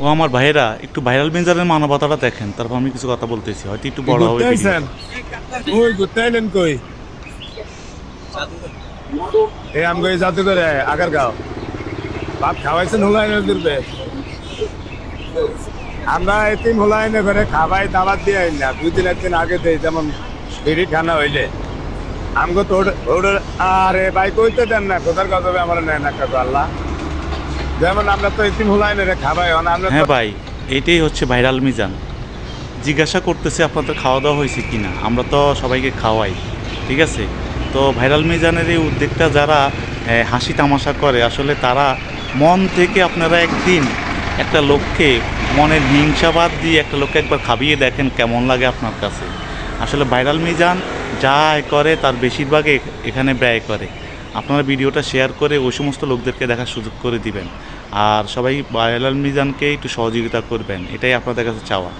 ও আমার ভাইয়েরা একটু ভাইরাল মেজারের মানবতাটা দেখেন, তারপর আমি কিছু কথা বলতেছি, হয়তো একটু বড় হবে ভিডিও। ওই ঘুরতে আইলেন কই? এই আমি কই জাদুঘরে আগারগাঁও। ভাত খাওয়াইছেন হুলাইনের দিবে। আমরা এতিম হুলাইনে করে খাবাই দাওয়াত দিয়ে আইন না, 2-3 দিন আগে দেই, যেমন বিড়ি খানা হইলে আমগো তো আরে ভাই কইতে দেন না, কোথার গজবে আমার নেয় না কাকু আল্লাহ। যেমন আমরা তো এতিম হুলাইনে খাবাই আমরা হ্যাঁ ভাই, এইটাই হচ্ছে ভাইরাল মিজান। জিজ্ঞাসা করতেছে আপনাদের খাওয়া দাওয়া হয়েছে কি না, আমরা তো সবাইকে খাওয়াই, ঠিক আছে। তো ভাইরাল মিজানের এই উদ্যোগটা যারা হাসি তামাশা করে, আসলে তারা মন থেকে আপনারা একদিন একটা লোককে মনের হিংসাবাদ দিয়ে একটা লোককে একবার খাবিয়ে দেখেন কেমন লাগে আপনার কাছে। আসলে ভাইরাল মিজান যা আয় করে তার বেশিরভাগ এখানে ব্যয় করে। আপনারা ভিডিওটা শেয়ার করে ওই সমস্ত লোকদেরকে দেখার সুযোগ করে দিবেন, আর সবাই ভাইরাল মিজানকে একটু সহযোগিতা করবেন, এটাই আপনাদের কাছে চাওয়া।